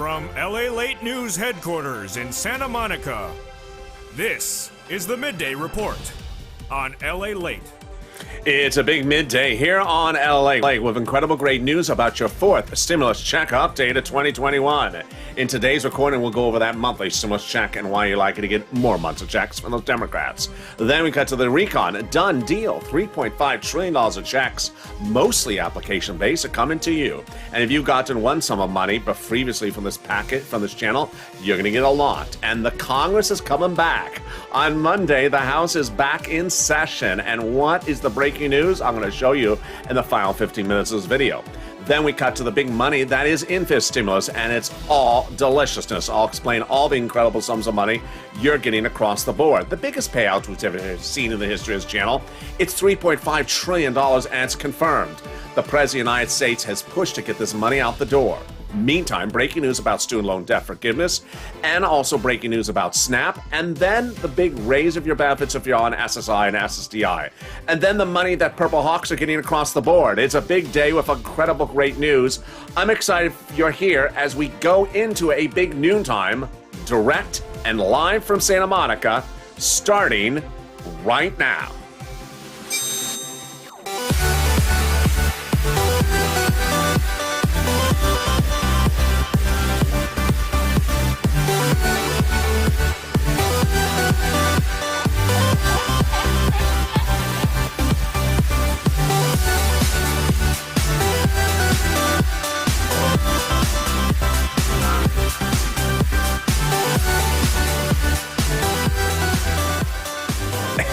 From LALATE News headquarters in Santa Monica, this is the Midday Report on LALATE. It's a big midday here on LALATE with incredible great news about your fourth stimulus check update of 2021. In today's recording, we'll go over that monthly stimulus check and why you're likely to get more months of checks from those Democrats. Then we cut to the recon. Done deal. $3.5 trillion of checks, mostly application-based, are coming to you. And if you've gotten one sum of money but previously from this packet, from this channel, you're going to get a lot. And the Congress is coming back. On Monday, the House is back in session. And what is the breaking news? I'm going to show you in the final 15 minutes of this video. Then we cut to the big money that is in this stimulus, and it's all deliciousness. I'll explain all the incredible sums of money you're getting across the board. The biggest payout we've ever seen in the history of this channel, it's $3.5 trillion, and it's confirmed. The President of the United States has pushed to get this money out the door. Meantime, breaking news about student loan debt forgiveness, and also breaking news about SNAP, and then the big raise of your benefits if you're on SSI and SSDI, and then the money that Purple Hawks are getting across the board. It's a big day with incredible great news. I'm excited you're here as we go into a big noontime, direct and live from Santa Monica, starting right now.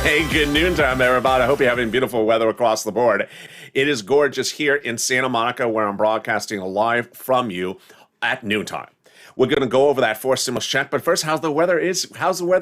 Hey, good noontime, everybody. I hope you're having beautiful weather across the board. It is gorgeous here in Santa Monica, where I'm broadcasting live from you at noontime. We're going to go over that fourth stimulus check, but first, how's the weather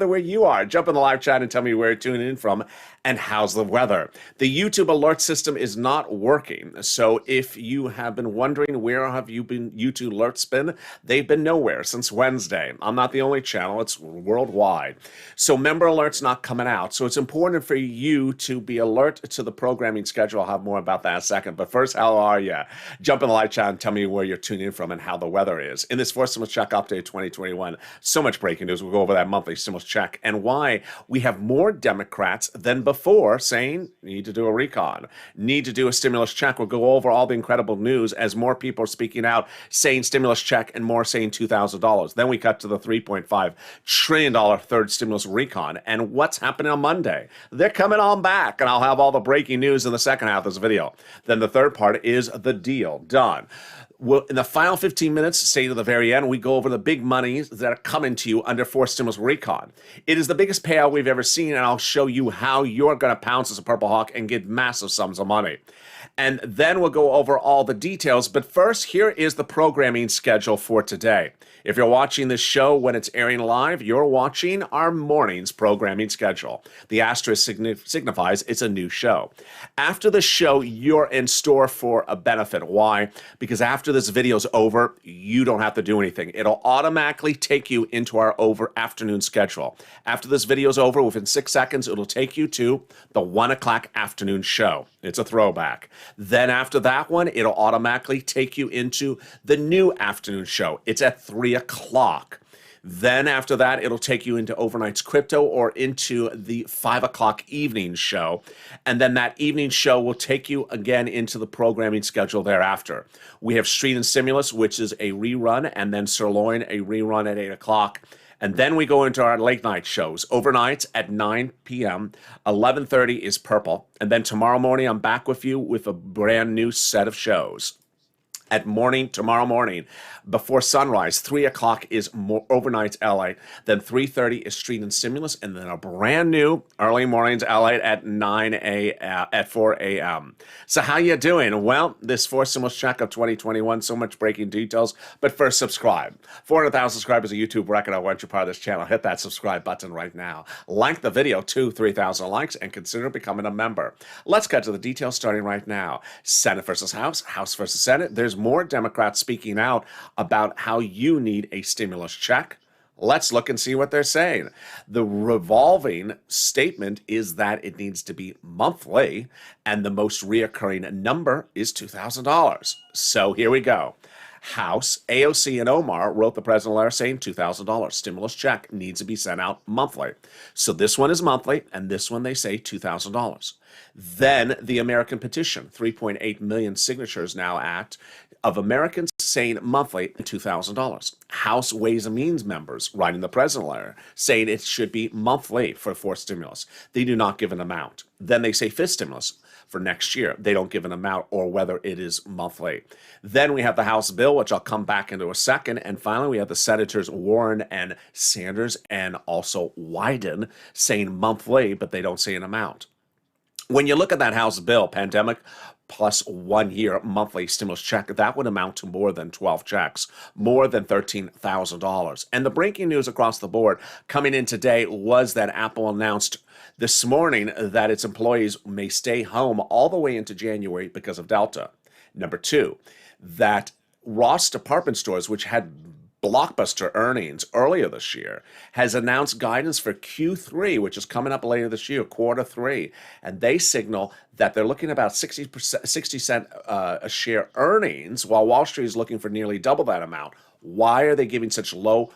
where you are? Jump in the live chat and tell me where you're tuning in from, and how's the weather? The YouTube alert system is not working, so if you have been wondering where have YouTube alerts been, they've been nowhere since Wednesday. I'm not the only channel, it's worldwide. So member alerts not coming out, so it's important for you to be alert to the programming schedule. I'll have more about that in a second, but first, how are you? Jump in the live chat and tell me where you're tuning in from and how the weather is. In this fourth stimulus check update 2021, so much breaking news. We'll go over that monthly stimulus check and why we have more Democrats than before saying need to do a recon, need to do a stimulus check. We'll go over all the incredible news as more people are speaking out saying stimulus check and more saying $2,000. Then we cut to the $3.5 trillion third stimulus recon and what's happening on Monday. They're coming on back, and I'll have all the breaking news in the second half of this video. Then the third part is the deal done. Well, in the final 15 minutes, say to the very end, we go over the big monies that are coming to you under fourth stimulus recon. It is the biggest payout we've ever seen, and I'll show you how you're going to pounce as a Purple Hawk and get massive sums of money. And then we'll go over all the details. But first, here is the programming schedule for today. If you're watching this show when it's airing live, you're watching our morning's programming schedule. The asterisk signifies it's a new show. After the show, you're in store for a benefit. Why? Because after this video's over, you don't have to do anything. It'll automatically take you into our afternoon schedule. After this video's over, within 6 seconds, it'll take you to the 1 o'clock afternoon show. It's a throwback. Then after that one, it'll automatically take you into the new afternoon show. It's at 3 o'clock. Then after that, it'll take you into Overnight's Crypto or into the 5 o'clock evening show. And then that evening show will take you again into the programming schedule thereafter. We have Street and Stimulus, which is a rerun, and then Sirloin, a rerun at 8 o'clock. And then we go into our late night shows. Overnights at 9 p.m., 11:30 is Purple. And then tomorrow morning, I'm back with you with a brand new set of shows. Tomorrow morning, before sunrise, 3 o'clock is Overnight's LA, then 3:30 is Street and Stimulus, and then a brand new early mornings LA at 4 a.m. So how you doing? Well, this fourth stimulus check of 2021, so much breaking details, but first subscribe. 400,000 subscribers, a YouTube record. I want you part of this channel. Hit that subscribe button right now. Like the video, 3,000 likes, and consider becoming a member. Let's get to the details starting right now. Senate versus House, House versus Senate. There's more Democrats speaking out about how you need a stimulus check. Let's look and see what they're saying. The revolving statement is that it needs to be monthly, and the most reoccurring number is $2,000. So here we go. House, AOC, and Omar wrote the president a letter saying $2,000 stimulus check needs to be sent out monthly. So this one is monthly, and this one they say $2,000. Then the American petition, 3.8 million signatures now at, of Americans saying monthly $2,000. House Ways and Means members writing the president a letter saying it should be monthly for fourth stimulus. They do not give an amount. Then they say fifth stimulus for next year. They don't give an amount or whether it is monthly. Then we have the House bill, which I'll come back into a second. And finally, we have the Senators Warren and Sanders and also Wyden saying monthly, but they don't say an amount. When you look at that House bill, pandemic plus 1 year monthly stimulus check, that would amount to more than 12 checks, more than $13,000. And the breaking news across the board coming in today was that Apple announced this morning that its employees may stay home all the way into January because of Delta. Number two, that Ross department stores, which had blockbuster earnings earlier this year, has announced guidance for Q3, which is coming up later this year, quarter three, and they signal that they're looking at about 60 cent a share earnings, while Wall Street is looking for nearly double that amount. Why are they giving such low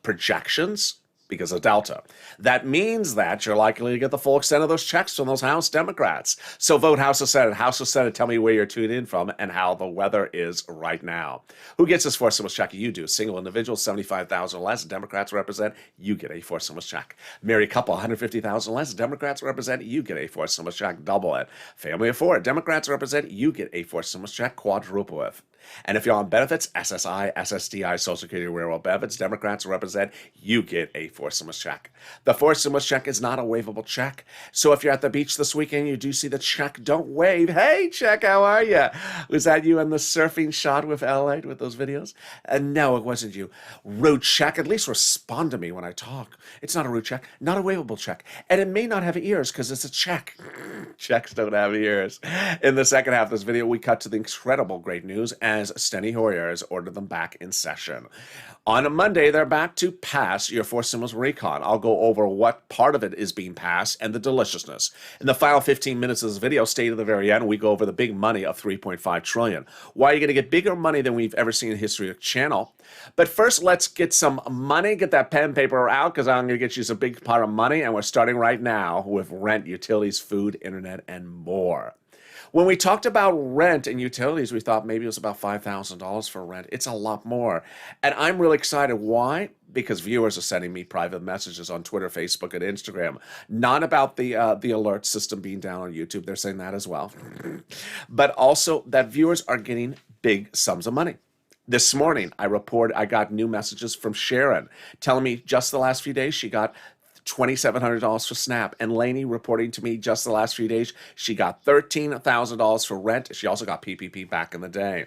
projections? Because of Delta. That means that you're likely to get the full extent of those checks from those House Democrats. So vote House or Senate. House or Senate, tell me where you're tuned in from and how the weather is right now. Who gets this fourth stimulus check? You do. Single individual, 75,000 less. Democrats represent, you get a fourth stimulus check. Married couple, 150,000 less. Democrats represent, you get a fourth stimulus check. Double it. Family of four, Democrats represent, you get a fourth stimulus check. Quadruple it. And if you're on benefits, SSI, SSDI, Social Security, Railroad benefits, Democrats represent, you get a fourth stimulus check. The fourth stimulus check is not a waivable check. So if you're at the beach this weekend, you do see the check, don't wave. Hey, check, how are you? Was that you in the surfing shot with LALATE with those videos? No, it wasn't you. Rude check, at least respond to me when I talk. It's not a rude check, not a waivable check. And it may not have ears because it's a check. Checks don't have ears. In the second half of this video, we cut to the incredible great news as Steny Hoyer has ordered them back in session. On a Monday, they're back to pass your fourth stimulus recon. I'll go over what part of it is being passed and the deliciousness. In the final 15 minutes of this video, stay to the very end, we go over the big money of $3.5 trillion. Why are you going to get bigger money than we've ever seen in the history of the channel? But first, let's get some money. Get that pen and paper out because I'm going to get you some big pot of money. And we're starting right now with rent, utilities, food, internet, and more. When we talked about rent and utilities, we thought maybe it was about $5,000 for rent. It's a lot more. And I'm really excited. Why? Because viewers are sending me private messages on Twitter, Facebook, and Instagram. Not about the alert system being down on YouTube. They're saying that as well. But also that viewers are getting big sums of money. This morning, I got new messages from Sharon telling me just the last few days she got $2,700 for SNAP. And Lainey reporting to me just the last few days, she got $13,000 for rent. She also got PPP back in the day.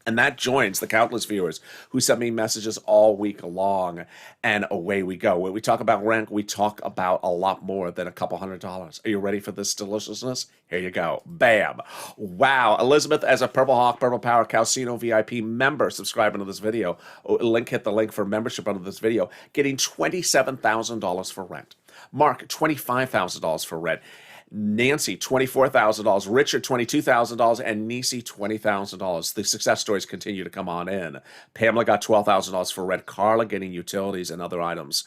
And that joins the countless viewers who sent me messages all week long, and away we go. When we talk about rent, we talk about a lot more than a couple $100. Are you ready for this deliciousness? Here you go. Bam. Wow. Elizabeth, as a Purple Hawk, Purple Power Calcino VIP member, subscribing to this video. Hit the link for membership under this video, getting $27,000 for rent. Mark, $25,000 for rent. Nancy, $24,000. Richard, $22,000. And Nisi, $20,000. The success stories continue to come on in. Pamela got $12,000 for rent. Carla getting utilities and other items.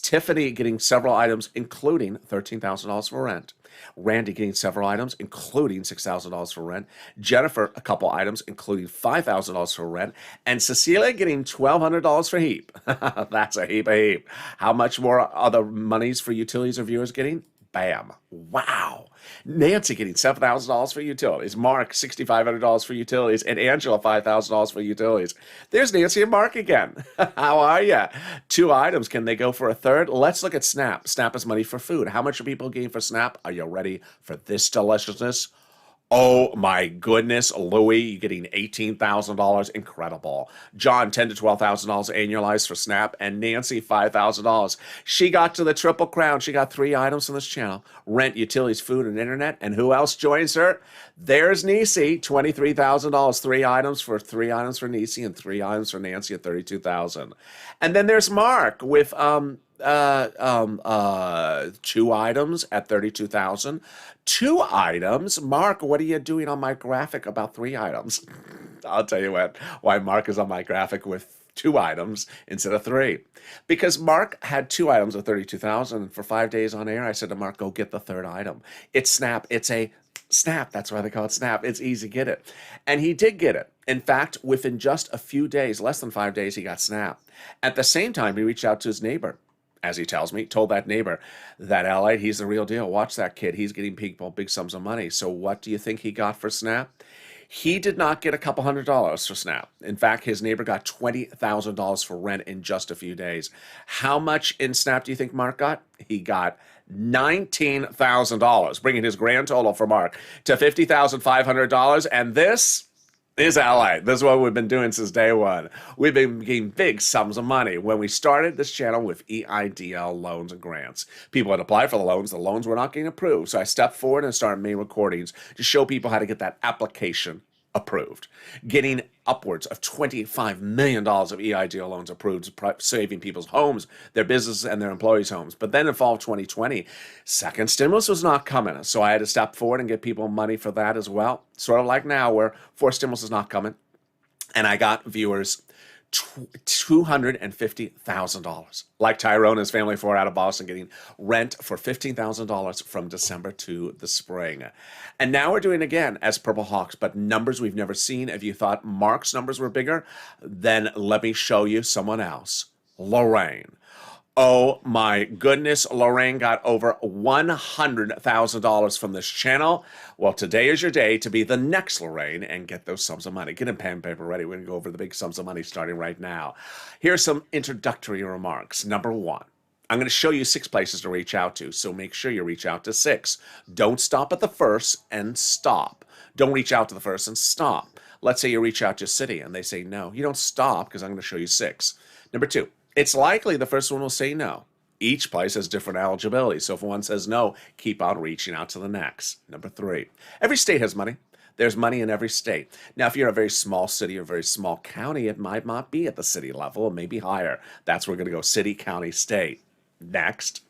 Tiffany getting several items, including $13,000 for rent. Randy getting several items, including $6,000 for rent. Jennifer, a couple items, including $5,000 for rent. And Cecilia getting $1,200 for heap. That's a heap. How much more other monies for utilities are viewers getting? Bam. Wow. Nancy getting $7,000 for utilities. Mark, $6,500 for utilities. And Angela, $5,000 for utilities. There's Nancy and Mark again. How are you? Two items. Can they go for a third? Let's look at SNAP. SNAP is money for food. How much are people getting for SNAP? Are you ready for this deliciousness? Oh my goodness, Louis, you're getting $18,000. Incredible. John, $10,000 to $12,000 annualized for SNAP. And Nancy, $5,000. She got to the triple crown. She got three items from this channel: rent, utilities, food, and internet. And who else joins her? There's Nisi, $23,000. Three items for Nisi and three items for Nancy at $32,000. And then there's Mark with two items at $32,000. Two items. Mark, what are you doing on my graphic about three items? I'll tell you why Mark is on my graphic with 2 items instead of 3. Because Mark had 2 items of 32,000 for 5 days on air. I said to Mark, go get the third item. It's Snap. It's a Snap. That's why they call it Snap. It's easy to get it. And he did get it. In fact, within just a few days, less than 5 days, he got Snap. At the same time, he reached out to his neighbor. As he tells me, told that neighbor that LALATE, he's the real deal. Watch that kid. He's getting people big sums of money. So what do you think he got for Snap? He did not get a couple $100s for Snap. In fact, his neighbor got $20,000 for rent in just a few days. How much in Snap do you think Mark got? He got $19,000, bringing his grand total for Mark to $50,500. And this is LA. This is what we've been doing since day one. We've been getting big sums of money. When we started this channel with EIDL loans and grants, people had applied for the loans were not getting approved. So I stepped forward and started making recordings to show people how to get that application approved. Getting upwards of $25 million of EIDL loans approved, saving people's homes, their businesses, and their employees' homes. But then in fall of 2020, second stimulus was not coming. So I had to step forward and get people money for that as well. Sort of like now where fourth stimulus is not coming. And I got viewers $250,000. Like Tyrone and his family 4 out of Boston getting rent for $15,000 from December to the spring. And now we're doing again as Purple Hawks, but numbers we've never seen. If you thought Mark's numbers were bigger, then let me show you someone else. Lorraine. Oh my goodness, Lorraine got over $100,000 from this channel. Well, today is your day to be the next Lorraine and get those sums of money. Get a pen and paper ready. We're going to go over the big sums of money starting right now. Here's some introductory remarks. Number 1, I'm going to show you 6 places to reach out to, so make sure you reach out to 6. Don't stop at the first and stop. Don't reach out to the first and stop. Let's say you reach out to a city and they say no. You don't stop because I'm going to show you 6. Number 2. It's likely the first one will say no. Each place has different eligibility, so if one says no, keep on reaching out to the next. Number 3, every state has money. There's money in every state. Now, if you're a very small city or a very small county, it might not be at the city level, it may be higher. That's where we're going to go city, county, state. Next,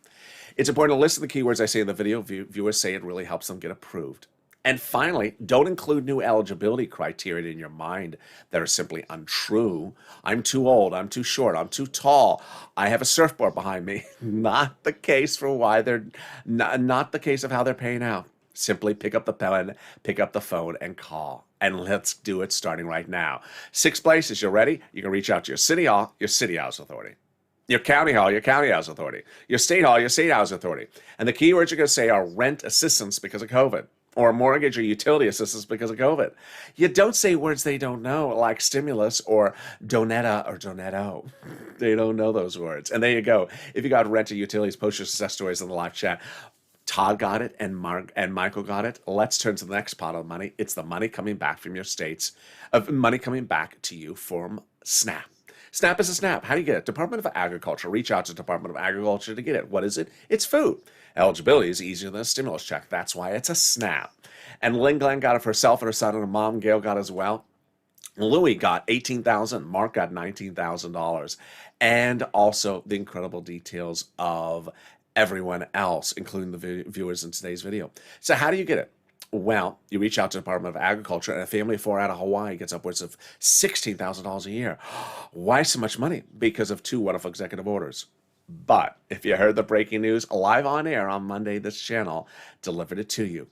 it's important to listen to the keywords I say in the video. Viewers say it really helps them get approved. And finally, don't include new eligibility criteria in your mind that are simply untrue. I'm too old, I'm too short, I'm too tall, I have a surfboard behind me. Not the case for why they're, not the case of how they're paying out. Simply pick up the pen, pick up the phone, and call. And let's do it starting right now. 6 places, you ready? You can reach out to your city hall, your city house authority. Your county hall, your county house authority. Your state hall, your state house authority. And the keywords you're going to say are rent assistance because of COVID. Or mortgage or utility assistance because of COVID. You don't say words they don't know, like stimulus or donetta or donetto. They don't know those words. And there you go. If you got rent or utilities, post your success stories in the live chat. Todd got it and Michael got it. Let's turn to the next pot of money. It's the money coming back from your states, of money coming back to you from SNAP. SNAP is a SNAP. How do you get it? Department of Agriculture. Reach out to Department of Agriculture to get it. What is it? It's food. Eligibility is easier than a stimulus check. That's why it's a SNAP. And Lynn Glenn got it for herself and her son, and her mom, Gail, got it as well. Louis got $18,000. Mark got $19,000. And also the incredible details of everyone else, including the viewers in today's video. So how do you get it? Well, you reach out to the Department of Agriculture, and a family of 4 out of Hawaii gets upwards of $16,000 a year. Why so much money? Because of 2 wonderful executive orders. But if you heard the breaking news live on air on Monday, this channel delivered it to you.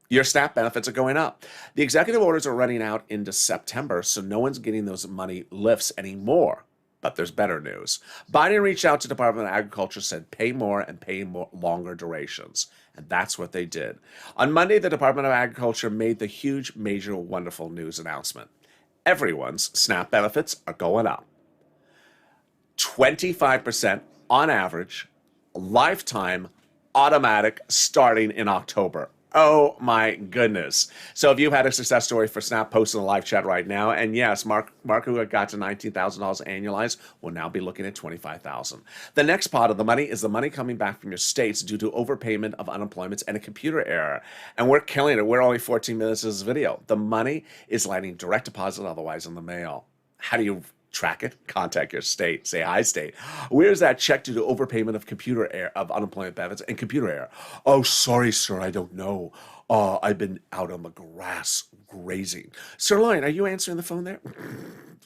Your SNAP benefits are going up. The executive orders are running out into September, so no one's getting those money lifts anymore. But there's better news. Biden reached out to Department of Agriculture, said pay more and pay more longer durations. And that's what they did. On Monday, the Department of Agriculture made the huge, major, wonderful news announcement. Everyone's SNAP benefits are going up. 25% on average, lifetime, automatic, starting in October. Oh my goodness. So if you've had a success story for SNAP, post in the live chat right now. And yes, Mark who got to $19,000 annualized will now be looking at $25,000. The next part of the money is the money coming back from your states due to overpayment of unemployments and a computer error. And we're killing it. We're only 14 minutes of this video. The money is landing direct deposit, otherwise in the mail. How do you Track it, contact your state, say, hi, state. Where's that check due to overpayment of computer error, of unemployment benefits and computer error? Oh, sorry, sir, I don't know. I've been out on the grass grazing. Sirloin, are you answering the phone there?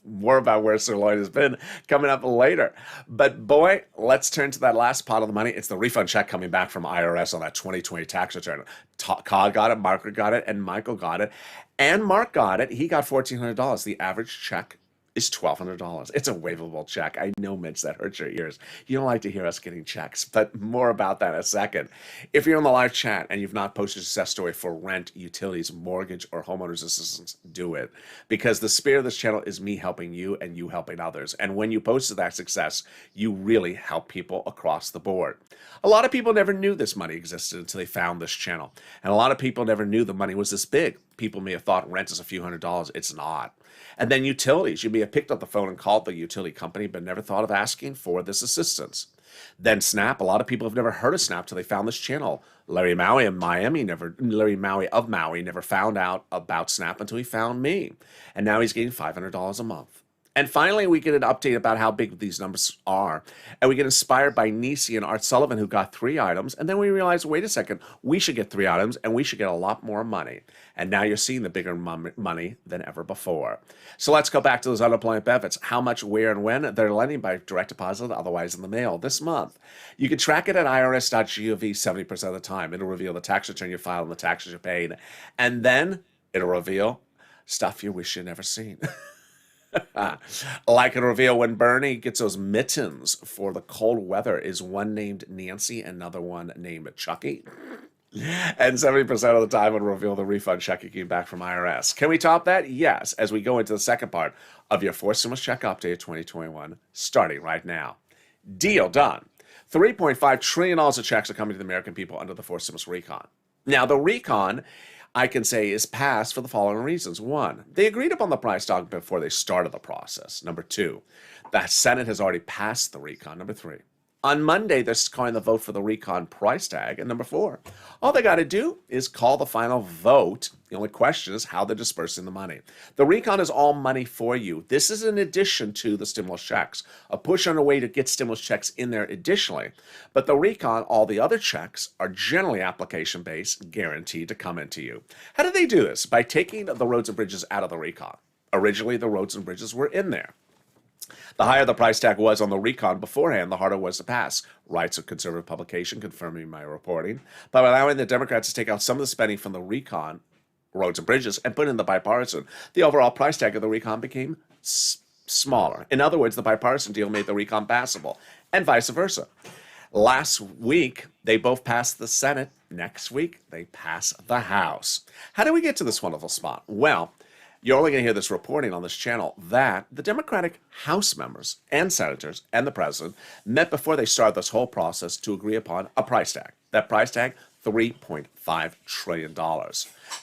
More about where Sirloin has been coming up later. But boy, let's turn to that last pot of the money. It's the refund check coming back from IRS on that 2020 tax return. Todd got it, Margaret got it, and Michael got it. And Mark got it. He got $1,400. The average check is $1,200. It's a waivable check. I know, Mitch, that hurts your ears. You don't like to hear us getting checks, but more about that in a second. If you're in the live chat and you've not posted a success story for rent, utilities, mortgage, or homeowners assistance, do it. Because the spirit of this channel is me helping you and you helping others. And when you posted that success, you really help people across the board. A lot of people never knew this money existed until they found this channel. And a lot of people never knew the money was this big. People may have thought rent is a few $100s. It's not. And then utilities. You may have picked up the phone and called the utility company, but never thought of asking for this assistance. Then SNAP. A lot of people have never heard of SNAP till they found this channel. Larry Maui of Maui never found out about SNAP until he found me. And now he's getting $500 a month. And finally, we get an update about how big these numbers are. And we get inspired by Nisi and Art Sullivan, who got 3 items. And then we realize, wait a second, we should get 3 items and we should get a lot more money. And now you're seeing the bigger money than ever before. So let's go back to those unemployment benefits. How much, where, and when? They're lending by direct deposit, otherwise in the mail this month. You can track it at irs.gov 70% of the time. It'll reveal the tax return you filed and the taxes you paid. And then it'll reveal stuff you wish you'd never seen. Like it'll reveal when Bernie gets those mittens for the cold weather. Is one named Nancy, another one named Chucky? And 70% of the time it'll reveal the refund check you came back from IRS. Can we top that? Yes, as we go into the second part of your 4th stimulus check update 2021, starting right now. Deal done. $3.5 trillion of checks are coming to the American people under the 4th stimulus recon. Now, the recon, I can say, is passed for the following reasons. 1, they agreed upon the price tag before they started the process. Number 2, the Senate has already passed the recon. Number 3, on Monday, they're calling the vote for the recon price tag. And number 4, all they got to do is call the final vote. The only question is how they're dispersing the money. The recon is all money for you. This is in addition to the stimulus checks, a push on a way to get stimulus checks in there additionally. But the recon, all the other checks, are generally application-based, guaranteed to come into you. How did they do this? By taking the roads and bridges out of the recon. Originally, the roads and bridges were in there. The higher the price tag was on the recon beforehand, the harder it was to pass. Rights of conservative publication confirming my reporting. By allowing the Democrats to take out some of the spending from the recon, roads and bridges, and put in the bipartisan, the overall price tag of the recon became smaller. In other words, the bipartisan deal made the recon passable, and vice versa. Last week, they both passed the Senate. Next week, they pass the House. How did we get to this wonderful spot? Well, you're only going to hear this reporting on this channel that the Democratic House members and senators and the president met before they started this whole process to agree upon a price tag. That price tag, $3.5 trillion.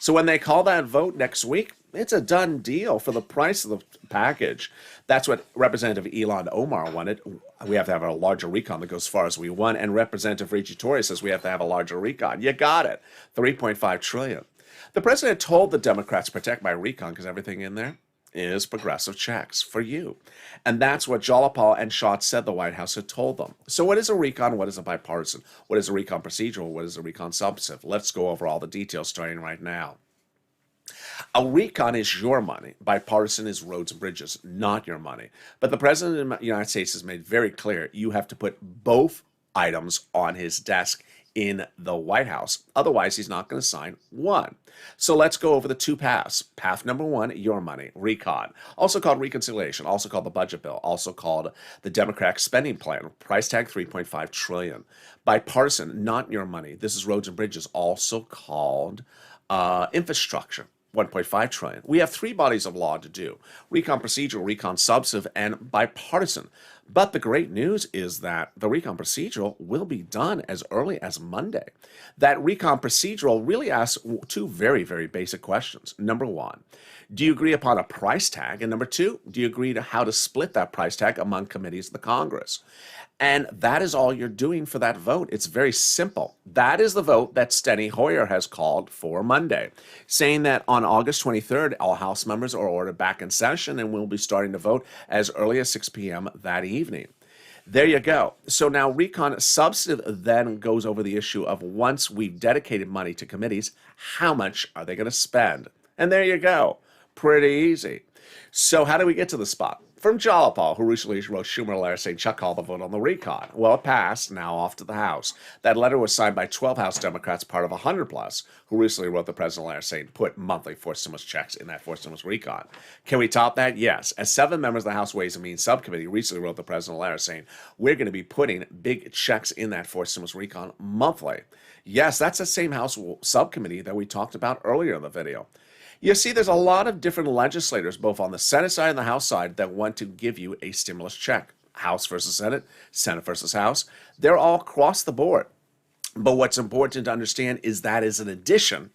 So when they call that vote next week, it's a done deal for the price of the package. That's what Representative Elon Omar wanted. We have to have a larger recon that goes as far as we want. And Representative Ricci Torres says we have to have a larger recon. You got it. $3.5 trillion. The president told the Democrats, protect my recon, because everything in there is progressive checks for you. And that's what Jolapal and Schott said the White House had told them. So what is a recon? What is a bipartisan? What is a recon procedural? What is a recon substantive? Let's go over all the details starting right now. A recon is your money. Bipartisan is roads and bridges, not your money. But the president of the United States has made very clear you have to put both items on his desk in the White House. Otherwise, he's not going to sign one. So let's go over the 2 paths. Path number 1, your money, recon. Also called reconciliation, also called the budget bill, also called the Democratic spending plan. Price tag $3.5 trillion. Bipartisan, not your money. This is roads and bridges, also called infrastructure. $1.5 trillion. We have 3 bodies of law to do. Recon procedural, recon substantive, and bipartisan. But the great news is that the recon procedural will be done as early as Monday. That recon procedural really asks two very, very basic questions. Number one, do you agree upon a price tag? And number two, do you agree to how to split that price tag among committees of the Congress? And that is all you're doing for that vote. It's very simple. That is the vote that Steny Hoyer has called for Monday, saying that on August 23rd, all House members are ordered back in session and we'll be starting to vote as early as 6 p.m. that evening. There you go. So now recon substantive then goes over the issue of once we've dedicated money to committees, how much are they going to spend? And there you go. Pretty easy. So how do we get to the spot? From Jalopal, who recently wrote Schumer a letter saying Chuck called the vote on the recon. Well, it passed, now off to the House. That letter was signed by 12 House Democrats, part of 100 plus, who recently wrote the president a letter saying put monthly forced stimulus checks in that forced stimulus recon. Can we top that? Yes. As 7 members of the House Ways and Means Subcommittee recently wrote the president a letter saying we're going to be putting big checks in that forced stimulus recon monthly. Yes, that's the same House subcommittee that we talked about earlier in the video. You see, there's a lot of different legislators, both on the Senate side and the House side, that want to give you a stimulus check. House versus Senate, Senate versus House. They're all across the board. But what's important to understand is that is an addition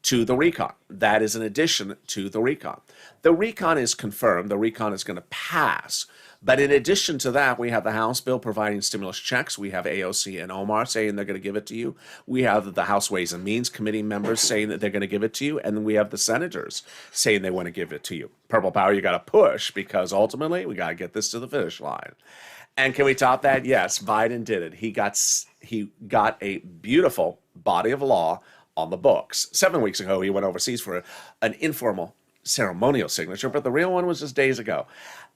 to the recon. That is an addition to the recon. The recon is confirmed. The recon is going to pass. But in addition to that, we have the House bill providing stimulus checks. We have AOC and Omar saying they're going to give it to you. We have the House Ways and Means Committee members saying that they're going to give it to you. And then we have the senators saying they want to give it to you. Purple power, you got to push because ultimately we got to get this to the finish line. And can we top that? Yes, Biden did it. He got a beautiful body of law on the books. 7 weeks ago, he went overseas for an informal ceremonial signature, but the real one was just days ago.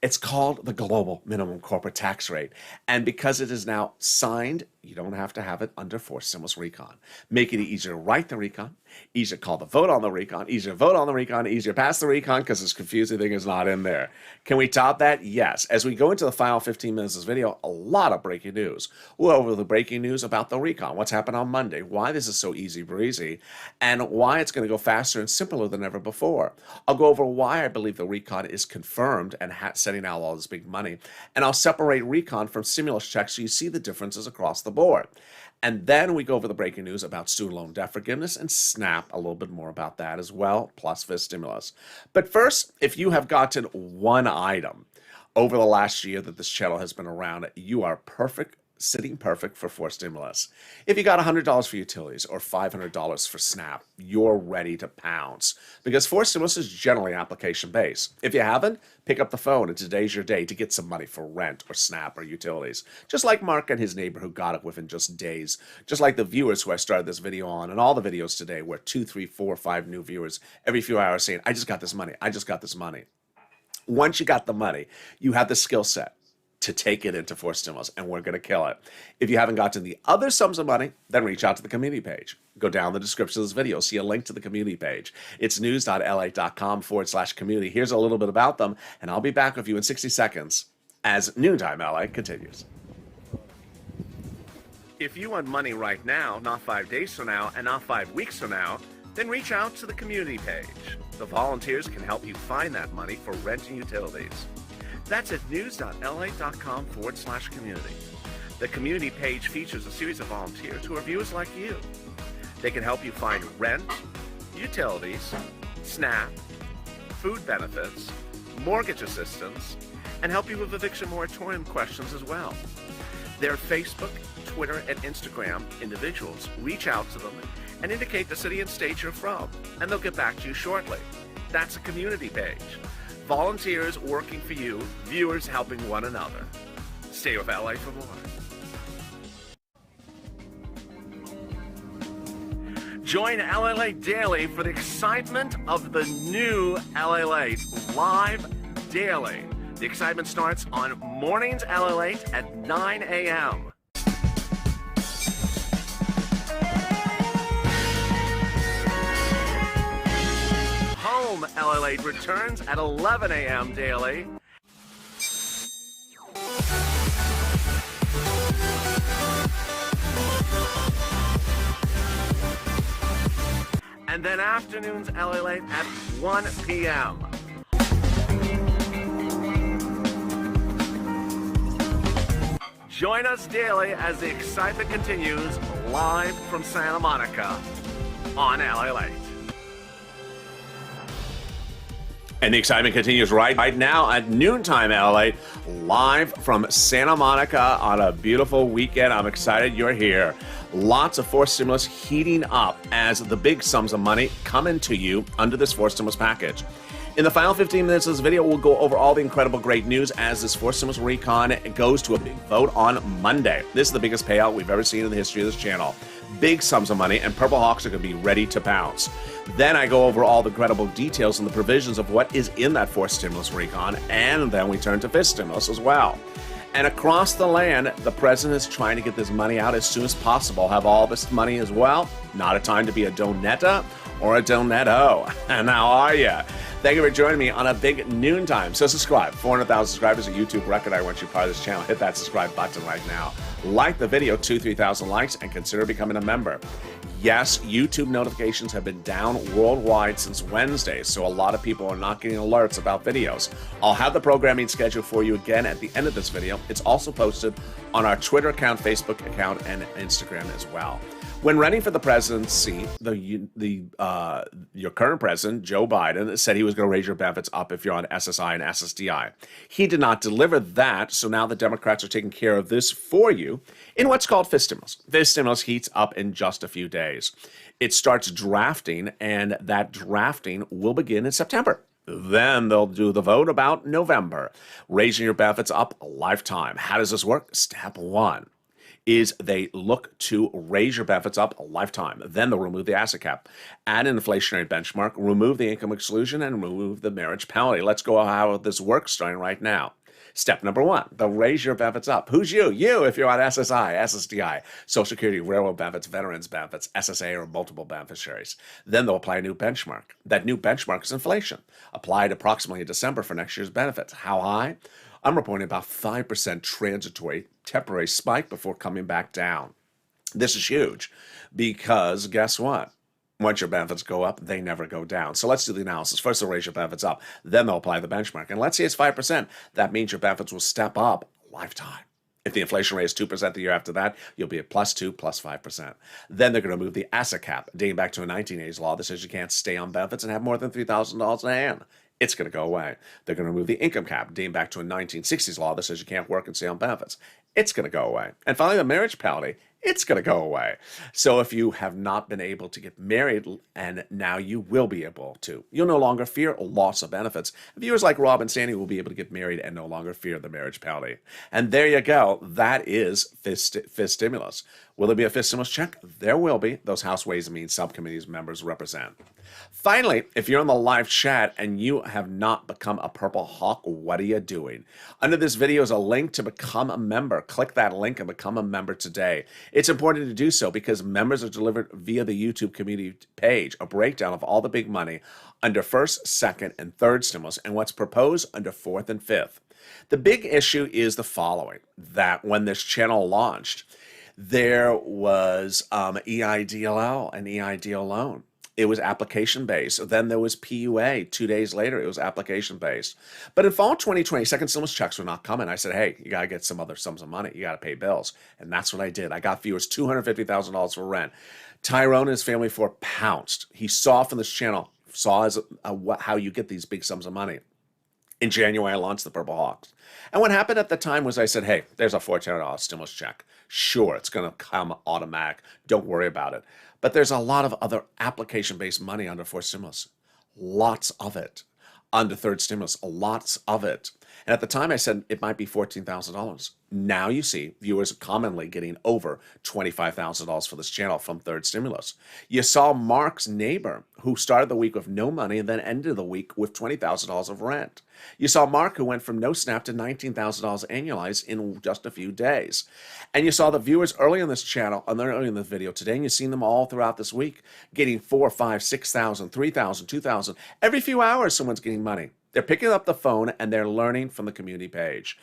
It's called the Global Minimum Corporate Tax Rate. And because it is now signed, you don't have to have it under forced stimulus recon. Making it easier to write the recon, easier to call the vote on the recon, easier to vote on the recon, easier to pass the recon because this confusing thing is not in there. Can we top that? Yes. As we go into the final 15 minutes of this video, a lot of breaking news. We'll go over the breaking news about the recon, what's happened on Monday, why this is so easy breezy, and why it's going to go faster and simpler than ever before. I'll go over why I believe the recon is confirmed and setting out all this big money. And I'll separate recon from stimulus checks so you see the differences across the board. And then we go over the breaking news about student loan debt forgiveness and SNAP, a little bit more about that as well, plus FIS stimulus. But first, if you have gotten one item over the last year that this channel has been around, you are sitting perfect for forced stimulus. If you got $100 for utilities or $500 for SNAP, you're ready to pounce because forced stimulus is generally application-based. If you haven't, pick up the phone and today's your day to get some money for rent or SNAP or utilities. Just like Mark and his neighbor who got it within just days. Just like the viewers who I started this video on and all the videos today where 2, 3, 4, 5 new viewers every few hours saying, I just got this money. I just got this money. Once you got the money, you have the skill set to take it into forced stimulus, and we're going to kill it. If you haven't gotten the other sums of money, then reach out to the community page. Go down the description of this video, see a link to the community page. It's news.la.com/community. Here's a little bit about them, and I'll be back with you in 60 seconds as Noontime LA continues. If you want money right now, not 5 days from now, and not 5 weeks from now, then reach out to the community page. The volunteers can help you find that money for rent and utilities. That's at news.la.com/community. The community page features a series of volunteers who are viewers like you. They can help you find rent, utilities, SNAP, food benefits, mortgage assistance, and help you with eviction moratorium questions as well. Their Facebook, Twitter, and Instagram individuals reach out to them and indicate the city and state you're from, and they'll get back to you shortly. That's a community page. Volunteers working for you, viewers helping one another. Stay with LA for more. Join LALATE Daily for the excitement of the new LALATE live daily. The excitement starts on mornings LALATE at 9 a.m. Home LALATE returns at 11 a.m. daily. And then afternoons LALATE at 1 p.m. Join us daily as the excitement continues live from Santa Monica on LALATE. And the excitement continues right now at noontime, LALATE, live from Santa Monica on a beautiful weekend. I'm excited you're here. Lots of forced stimulus heating up as the big sums of money come into you under this forced stimulus package. In the final 15 minutes of this video, we'll go over all the incredible great news as this forced stimulus recon goes to a big vote on Monday. This is the biggest payout we've ever seen in the history of this channel. Big sums of money, and Purple Hawks are going to be ready to pounce. Then I go over all the incredible details and the provisions of what is in that forced stimulus recon, and then we turn to fist stimulus as well. And across the land, the president is trying to get this money out as soon as possible. Have all this money as well. Not a time to be a donetta or a donetto. And how are you? Thank you for joining me on a big noontime. So subscribe. 400,000 subscribers, a YouTube record. I want you part of this channel. Hit that subscribe button right now. Like the video, 2,000-3,000 likes, and consider becoming a member. Yes, YouTube notifications have been down worldwide since Wednesday, so a lot of people are not getting alerts about videos. I'll have the programming schedule for you again at the end of this video. It's also posted on our Twitter account, Facebook account, and Instagram as well. When running for the presidency, your current president, Joe Biden, said he was going to raise your benefits up if you're on SSI and SSDI. He did not deliver that, so now the Democrats are taking care of this for you in what's called fist stimulus. Fist stimulus heats up in just a few days. It starts drafting, and that drafting will begin in September. Then they'll do the vote about November. Raising your benefits up a lifetime. How does this work? Step one is they look to raise your benefits up a lifetime. Then they'll remove the asset cap, add an inflationary benchmark, remove the income exclusion, and remove the marriage penalty. Let's go how this works starting right now. Step number one, they'll raise your benefits up. Who's you? You, if you're on SSI, SSDI, Social Security, Railroad benefits, Veterans benefits, SSA, or multiple beneficiaries. Then they'll apply a new benchmark. That new benchmark is inflation, applied approximately in December for next year's benefits. How high? I'm reporting about 5% transitory, temporary spike before coming back down. This is huge because guess what? Once your benefits go up, they never go down. So let's do the analysis. First, they'll raise your benefits up. Then they'll apply the benchmark. And let's say it's 5%. That means your benefits will step up lifetime. If the inflation rate is 2% the year after that, you'll be at +2, +5%. Then they're going to move the asset cap, dating back to a 1980s law that says you can't stay on benefits and have more than $3,000 in hand. It's going to go away. They're going to remove the income cap, dating back to a 1960s law that says you can't work and stay on benefits. It's going to go away. And finally, the marriage penalty, it's going to go away. So if you have not been able to get married, and now you will be able to, you'll no longer fear loss of benefits. Viewers like Rob and Sandy will be able to get married and no longer fear the marriage penalty. And there you go. That is fist stimulus. Will there be a fist stimulus check? There will be. Those House Ways and Means subcommittees members represent. Finally, if you're in the live chat and you have not become a Purple Hawk, what are you doing? Under this video is a link to become a member. Click that link and become a member today. It's important to do so because members are delivered via the YouTube community page, a breakdown of all the big money under first, second, and third stimulus and what's proposed under fourth and fifth. The big issue is the following, that when this channel launched, there was EIDL and EIDL loan. It was application-based. Then there was PUA. 2 days later, it was application-based. But in fall 2020, second stimulus checks were not coming. I said, hey, you got to get some other sums of money. You got to pay bills. And that's what I did. I got viewers $250,000 for rent. Tyrone and his family pounced. He saw from this channel, saw as how you get these big sums of money. In January, I launched the Purple Hawks. And what happened at the time was I said, hey, there's a $400 stimulus check. Sure, it's going to come automatic. Don't worry about it. But there's a lot of other application-based money under fourth stimulus. Lots of it. Under third stimulus, lots of it. And at the time I said it might be $14,000. Now you see viewers commonly getting over $25,000 for this channel from third stimulus. You saw Mark's neighbor who started the week with no money and then ended the week with $20,000 of rent. You saw Mark who went from no SNAP to $19,000 annualized in just a few days. And you saw the viewers early on this channel, early in this video today, and you've seen them all throughout this week getting $4,000, $5,000, $6,000, $3,000, $2,000. Every few hours someone's getting money. They're picking up the phone and they're learning from the community page.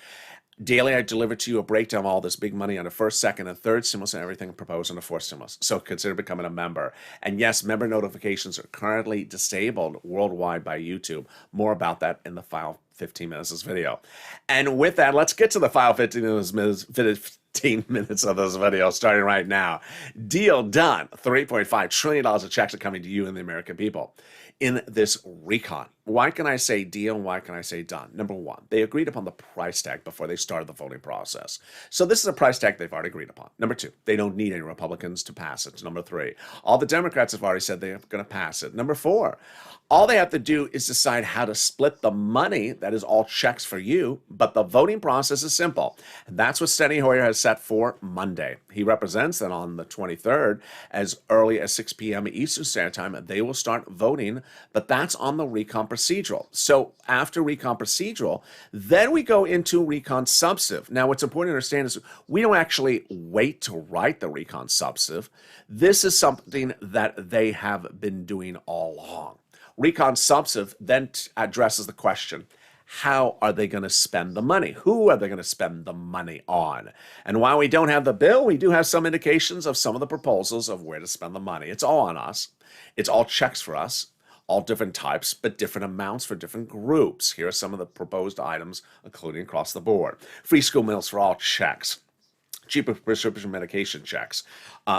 Daily, I deliver to you a breakdown of all this big money under first, second, and third stimulus and everything proposed under fourth stimulus. So consider becoming a member. And yes, member notifications are currently disabled worldwide by YouTube. More about that in the final 15 minutes of this video. And with that, let's get to the final 15 minutes 15 minutes of this video starting right now. Deal done. $3.5 trillion of checks are coming to you and the American people in this recon. Why can I say deal and why can I say done? Number one, they agreed upon the price tag before they started the voting process. So this is a price tag they've already agreed upon. Number two, they don't need any Republicans to pass it. Number three, all the Democrats have already said they're going to pass it. Number four, all they have to do is decide how to split the money. That is all checks for you, but the voting process is simple. And that's what Steny Hoyer has set for Monday. He represents that on the 23rd, as early as 6 p.m. Eastern Standard Time, they will start voting, but that's on the recon procedural. So after recon procedural, then we go into recon substantive. Now, what's important to understand is we don't actually wait to write the recon substantive. This is something that they have been doing all along. Recon substantive then addresses the question, how are they going to spend the money? Who are they going to spend the money on? And while we don't have the bill, we do have some indications of some of the proposals of where to spend the money. It's all on us. It's all checks for us, all different types, but different amounts for different groups. Here are some of the proposed items, including across the board. Free school meals for all checks. Cheaper prescription medication checks,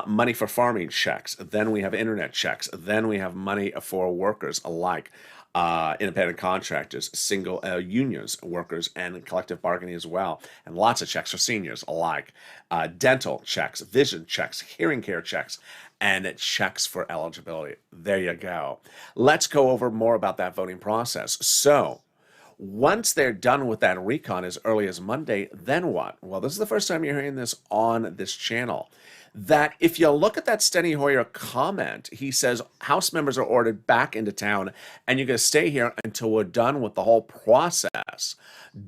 money for farming checks, then we have internet checks, then we have money for workers alike, independent contractors, single unions, workers, and collective bargaining as well, and lots of checks for seniors alike, dental checks, vision checks, hearing care checks, and checks for eligibility. There you go. Let's go over more about that voting process. So, once they're done with that recon as early as Monday, then what? Well, this is the first time you're hearing this on this channel. That if you look at that Steny Hoyer comment, he says House members are ordered back into town and you're going to stay here until we're done with the whole process.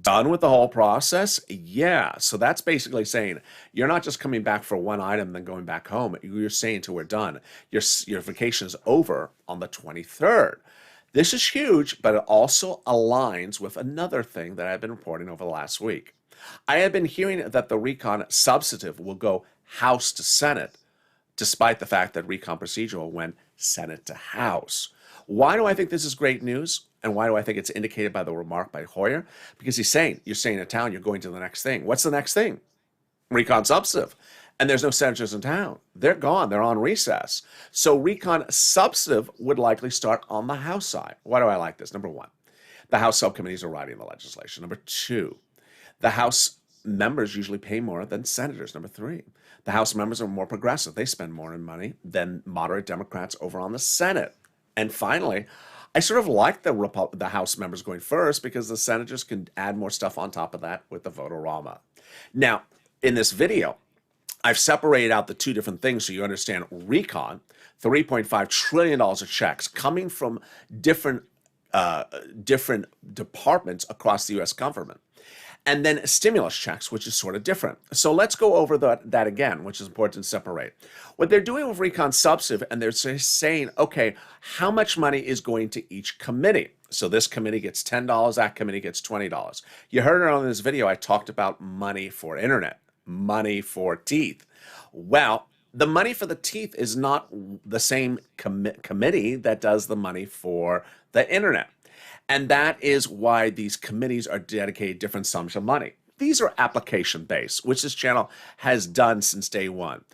Done with the whole process? Yeah. So that's basically saying you're not just coming back for one item and then going back home. You're saying until we're done. Your vacation is over on the 23rd. This is huge, but it also aligns with another thing that I've been reporting over the last week. I have been hearing that the recon substantive will go House to Senate, despite the fact that recon procedural went Senate to House. Why do I think this is great news? And why do I think it's indicated by the remark by Hoyer? Because he's saying, you're staying in town, you're going to the next thing. What's the next thing? Recon substantive. And there's no senators in town. They're gone. They're on recess. So recon substantive would likely start on the House side. Why do I like this? Number one, the House subcommittees are writing the legislation. Number two, the House members usually pay more than senators. Number three, the House members are more progressive. They spend more in money than moderate Democrats over on the Senate. And finally, I sort of like the House members going first because the senators can add more stuff on top of that with the vote-a-rama. Now, in this video, I've separated out the two different things so you understand recon, $3.5 trillion of checks coming from different departments across the U.S. government. And then stimulus checks, which is sort of different. So let's go over that again, which is important to separate. What they're doing with recon substantive, and they're saying, okay, how much money is going to each committee? So this committee gets $10, that committee gets $20. You heard it on this video, I talked about money for internet, money for teeth. Well, the money for the teeth is not the same committee that does the money for the internet. And that is why these committees are dedicated different sums of money. These are application-based, which this channel has done since day one.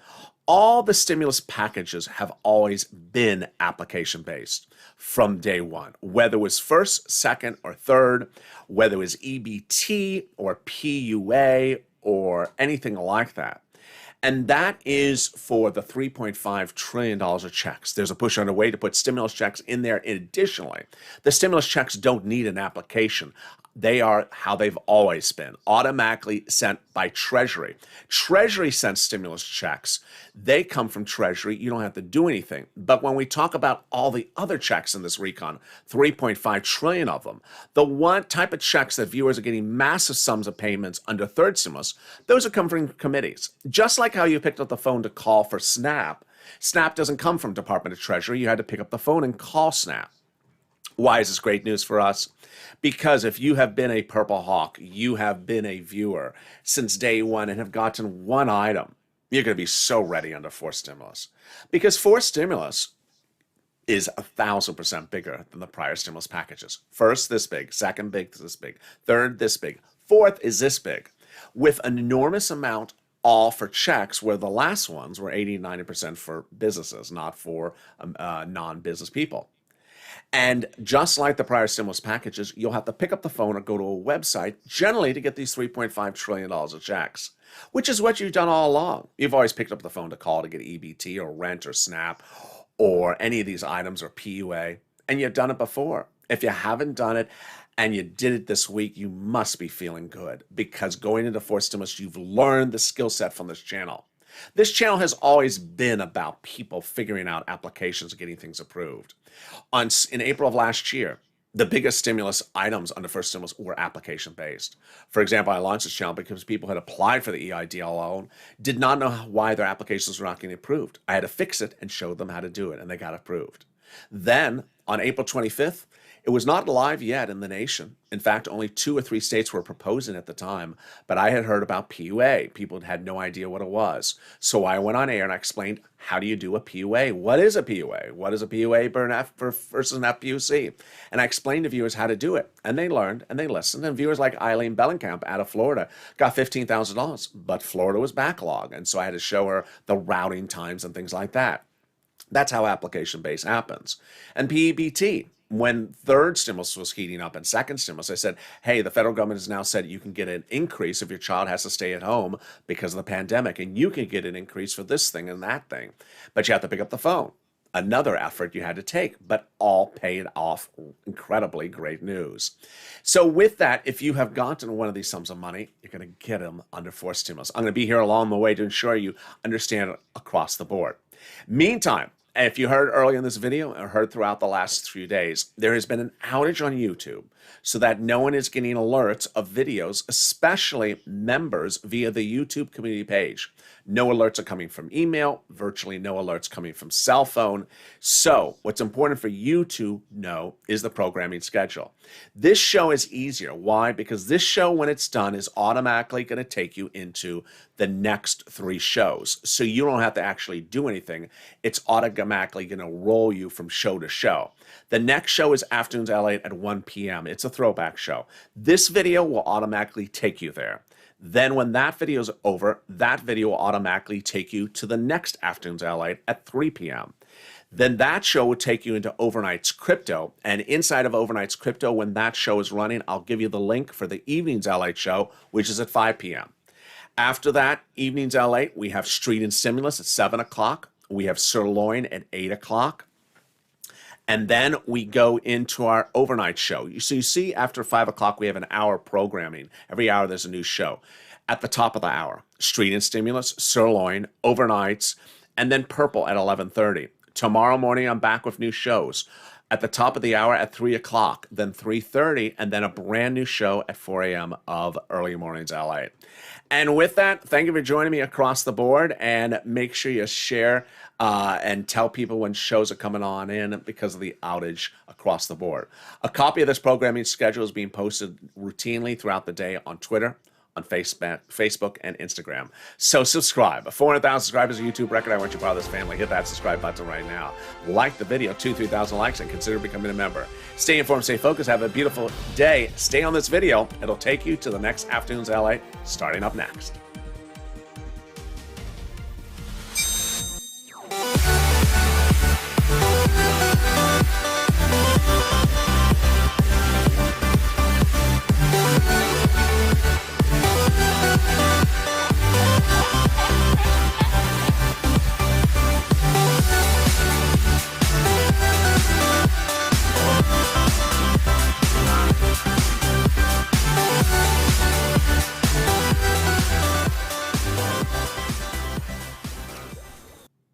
All the stimulus packages have always been application-based from day one, whether it was first, second, or third, whether it was EBT or PUA or anything like that. And that is for the $3.5 trillion of checks. There's a push underway to put stimulus checks in there. Additionally, the stimulus checks don't need an application. They are how they've always been, automatically sent by Treasury. Treasury sends stimulus checks. They come from Treasury. You don't have to do anything. But when we talk about all the other checks in this recon, 3.5 trillion of them, the one type of checks that viewers are getting massive sums of payments under third stimulus, those are coming from committees. Just like how you picked up the phone to call for SNAP, SNAP doesn't come from Department of Treasury. You had to pick up the phone and call SNAP. Why is this great news for us? Because if you have been a Purple Hawk, you have been a viewer since day one and have gotten one item, you're going to be so ready under forced stimulus. Because forced stimulus is 1,000% bigger than the prior stimulus packages. First, this big. Second, big, this big. Third, this big. Fourth is this big. With an enormous amount all for checks, where the last ones were 80-90% for businesses, not for non-business people. And just like the prior stimulus packages, you'll have to pick up the phone or go to a website, generally to get these $3.5 trillion of checks, which is what you've done all along. You've always picked up the phone to call to get EBT or rent or SNAP or any of these items or PUA, and you've done it before. If you haven't done it and you did it this week, you must be feeling good, because going into forced stimulus, you've learned the skill set from this channel. This channel has always been about people figuring out applications and getting things approved. In April of last year, the biggest stimulus items under first stimulus were application-based. For example, I launched this channel because people had applied for the EIDL loan, did not know why their applications were not getting approved. I had to fix it and show them how to do it, and they got approved. Then, on April 25th, it was not live yet in the nation. In fact, only 2 or 3 states were proposing at the time, but I had heard about PUA. People had no idea what it was. So I went on air and I explained, how do you do a PUA? What is a PUA? What is a PUA versus an FPUC? And I explained to viewers how to do it. And they learned and they listened. And viewers like Eileen Bellenkamp out of Florida got $15,000, but Florida was backlogged. And so I had to show her the routing times and things like that. That's how application-based happens. And PEBT, when third stimulus was heating up and second stimulus, I said, hey, the federal government has now said you can get an increase if your child has to stay at home because of the pandemic, and you can get an increase for this thing and that thing. But you have to pick up the phone. Another effort you had to take, but all paid off. Incredibly great news. So with that, if you have gotten one of these sums of money, you're going to get them under forced stimulus. I'm going to be here along the way to ensure you understand it across the board. Meantime, if you heard earlier in this video or heard throughout the last few days, there has been an outage on YouTube so that no one is getting alerts of videos, especially members via the YouTube community page. No alerts are coming from email, virtually no alerts coming from cell phone. So what's important for you to know is the programming schedule. This show is easier. Why? Because this show, when it's done, is automatically going to take you into the next 3 shows. So you don't have to actually do anything. It's automatically going to roll you from show to show. The next show is Afternoons LALATE at 1 p.m. It's a throwback show. This video will automatically take you there. Then when that video is over, that video will automatically take you to the next Afternoons LALATE at 3 p.m. Then that show will take you into Overnight's Crypto. And inside of Overnight's Crypto, when that show is running, I'll give you the link for the Evenings LALATE show, which is at 5 p.m. After that, Evenings LALATE, we have Street and Stimulus at 7 o'clock. We have Sirloin at 8 o'clock. And then we go into our overnight show. So you see, after 5 o'clock, we have an hour programming. Every hour, there's a new show. At the top of the hour, Street and Stimulus, Sirloin, Overnights, and then Purple at 11:30. Tomorrow morning, I'm back with new shows. At the top of the hour at 3 o'clock, then 3:30, and then a brand new show at 4 a.m. of Early Mornings LA. And with that, thank you for joining me across the board, and make sure you share and tell people when shows are coming on in because of the outage across the board. A copy of this programming schedule is being posted routinely throughout the day on Twitter, on Facebook, and Instagram. So subscribe. 400,000 subscribers is a YouTube record. I want you part of this family. Hit that subscribe button right now. Like the video, 2,000-3,000 likes, and consider becoming a member. Stay informed, stay focused, have a beautiful day. Stay on this video. It'll take you to the next Afternoons LA, starting up next.